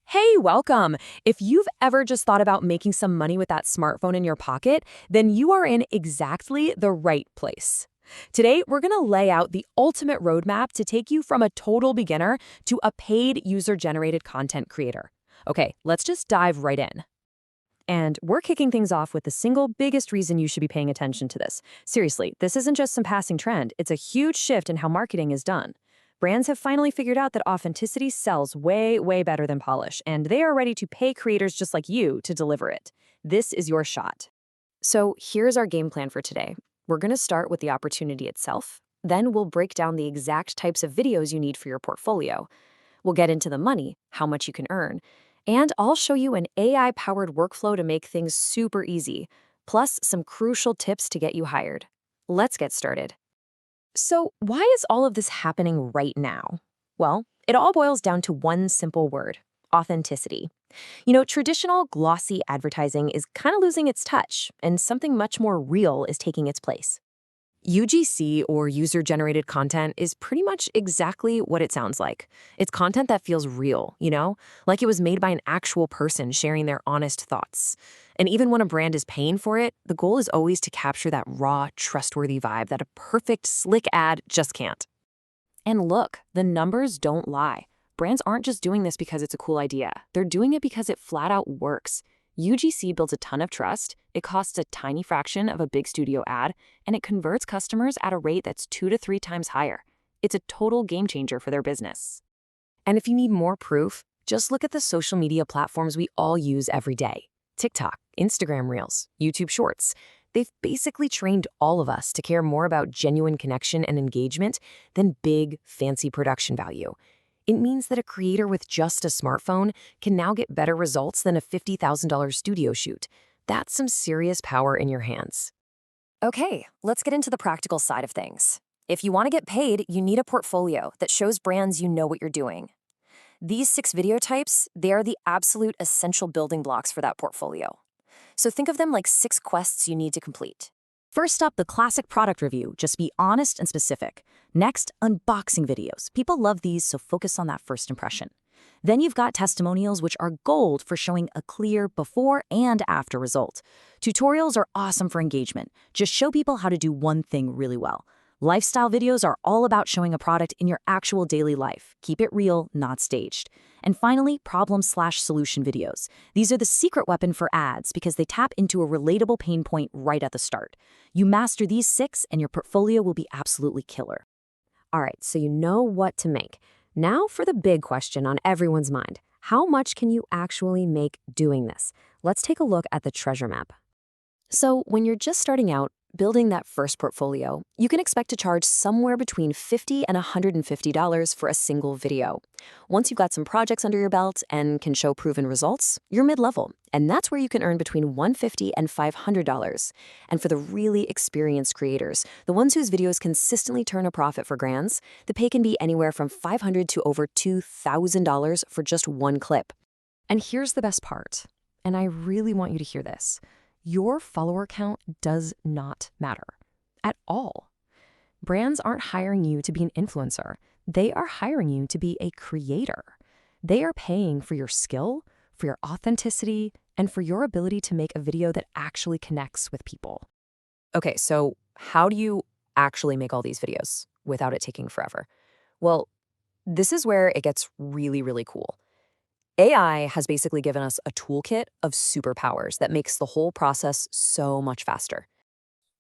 Hey, welcome. If you've ever just thought about making some money with that smartphone in your pocket, then you are in exactly the right place. Today, we're going to lay out the ultimate roadmap to take you from a total beginner to a paid user-generated content creator. Okay, let's just dive right in. And we're kicking things off with the single biggest reason you should be paying attention to this. Seriously, this isn't just some passing trend, it's a huge shift in how marketing is done. Brands have finally figured out that authenticity sells way, way better than polish, and they are ready to pay creators just like you to deliver it. This is your shot. So here's our game plan for today. We're going to start with the opportunity itself. Then we'll break down the exact types of videos you need for your portfolio. We'll get into the money, how much you can earn, and I'll show you an AI-powered workflow to make things super easy, plus some crucial tips to get you hired. Let's get started. So why is all of this happening right now? Well, it all boils down to one simple word: authenticity. Traditional glossy advertising is kind of losing its touch, and something much more real is taking its place. UGC, or user-generated content, is pretty much exactly what it sounds like. It's content that feels real, like it was made by an actual person sharing their honest thoughts. And even when a brand is paying for it, the goal is always to capture that raw, trustworthy vibe that a perfect, slick ad just can't. And look, the numbers don't lie. Brands aren't just doing this because it's a cool idea. They're doing it because it flat out works. UGC builds a ton of trust, it costs a tiny fraction of a big studio ad, and it converts customers at a rate that's 2 to 3 times higher. It's a total game changer for their business. And if you need more proof, just look at the social media platforms we all use every day. TikTok, Instagram Reels, YouTube Shorts. They've basically trained all of us to care more about genuine connection and engagement than big, fancy production value. It means that a creator with just a smartphone can now get better results than a $50,000 studio shoot. That's some serious power in your hands. Okay, let's get into the practical side of things. If you want to get paid, you need a portfolio that shows brands you know what you're doing. These 6 video types, they are the absolute essential building blocks for that portfolio. So think of them like 6 quests you need to complete. First up, the classic product review. Just be honest and specific. Next, unboxing videos. People love these, so focus on that first impression. Then you've got testimonials, which are gold for showing a clear before and after result. Tutorials are awesome for engagement. Just show people how to do one thing really well. Lifestyle videos are all about showing a product in your actual daily life. Keep it real, not staged. And finally, problem/solution videos. These are the secret weapon for ads because they tap into a relatable pain point right at the start. You master these 6 and your portfolio will be absolutely killer. All right, so you know what to make. Now for the big question on everyone's mind. How much can you actually make doing this? Let's take a look at the treasure map. So when you're just starting out, building that first portfolio, you can expect to charge somewhere between $50 and $150 for a single video. Once you've got some projects under your belt and can show proven results, you're mid-level, and that's where you can earn between $150 and $500. And for the really experienced creators, the ones whose videos consistently turn a profit for brands, the pay can be anywhere from $500 to over $2,000 for just one clip. And here's the best part, and I really want you to hear this. Your follower count does not matter at all. Brands aren't hiring you to be an influencer. They are hiring you to be a creator. They are paying for your skill, for your authenticity, and for your ability to make a video that actually connects with people. Okay, so how do you actually make all these videos without it taking forever? Well, this is where it gets really, really cool. AI has basically given us a toolkit of superpowers that makes the whole process so much faster.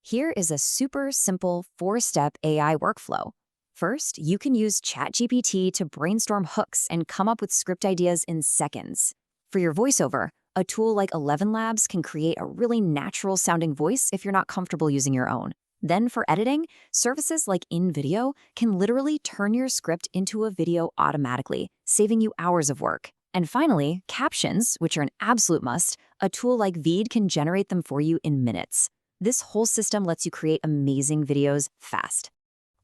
Here is a super simple 4-step AI workflow. First, you can use ChatGPT to brainstorm hooks and come up with script ideas in seconds. For your voiceover, a tool like ElevenLabs can create a really natural-sounding voice if you're not comfortable using your own. Then for editing, services like InVideo can literally turn your script into a video automatically, saving you hours of work. And finally, captions, which are an absolute must, a tool like Veed can generate them for you in minutes. This whole system lets you create amazing videos fast.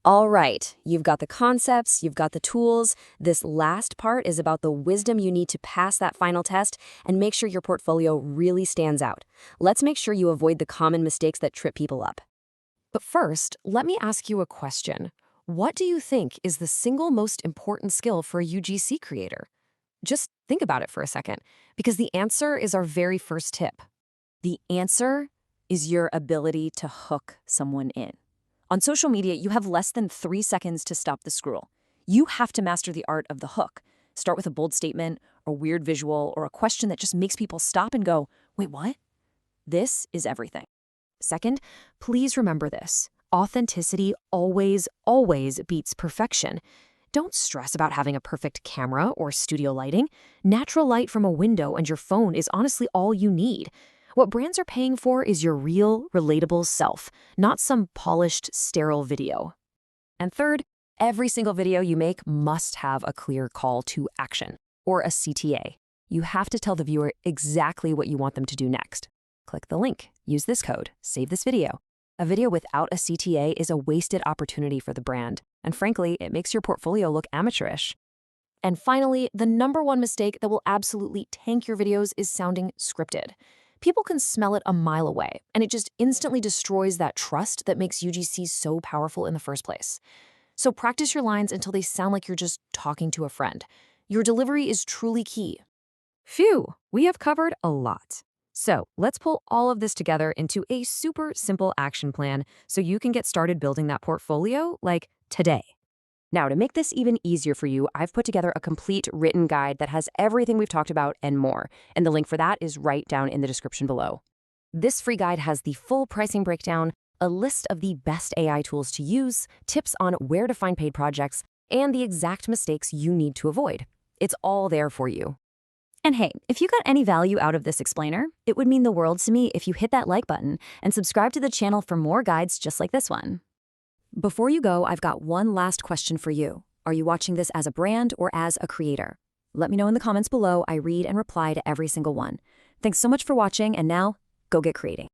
All right, you've got the concepts, you've got the tools. This last part is about the wisdom you need to pass that final test and make sure your portfolio really stands out. Let's make sure you avoid the common mistakes that trip people up. But first, let me ask you a question. What do you think is the single most important skill for a UGC creator? Just think about it for a second, because the answer is our very first tip. The answer is your ability to hook someone in. On social media, you have less than 3 seconds to stop the scroll. You have to master the art of the hook. Start with a bold statement, a weird visual, or a question that just makes people stop and go, wait, what? This is everything. Second, please remember this. Authenticity always, always beats perfection. Don't stress about having a perfect camera or studio lighting. Natural light from a window and your phone is honestly all you need. What brands are paying for is your real, relatable self, not some polished, sterile video. And third, every single video you make must have a clear call to action, or a CTA. You have to tell the viewer exactly what you want them to do next. Click the link, use this code, save this video. A video without a CTA is a wasted opportunity for the brand, and frankly, it makes your portfolio look amateurish. And finally, the #1 mistake that will absolutely tank your videos is sounding scripted. People can smell it a mile away, and it just instantly destroys that trust that makes UGC so powerful in the first place. So practice your lines until they sound like you're just talking to a friend. Your delivery is truly key. Phew, we have covered a lot. So let's pull all of this together into a super simple action plan so you can get started building that portfolio like today. Now, to make this even easier for you, I've put together a complete written guide that has everything we've talked about and more, and the link for that is right down in the description below. This free guide has the full pricing breakdown, a list of the best AI tools to use, tips on where to find paid projects, and the exact mistakes you need to avoid. It's all there for you. And hey, if you got any value out of this explainer, it would mean the world to me if you hit that like button and subscribe to the channel for more guides just like this one. Before you go, I've got one last question for you. Are you watching this as a brand or as a creator? Let me know in the comments below. I read and reply to every single one. Thanks so much for watching, and now, go get creating.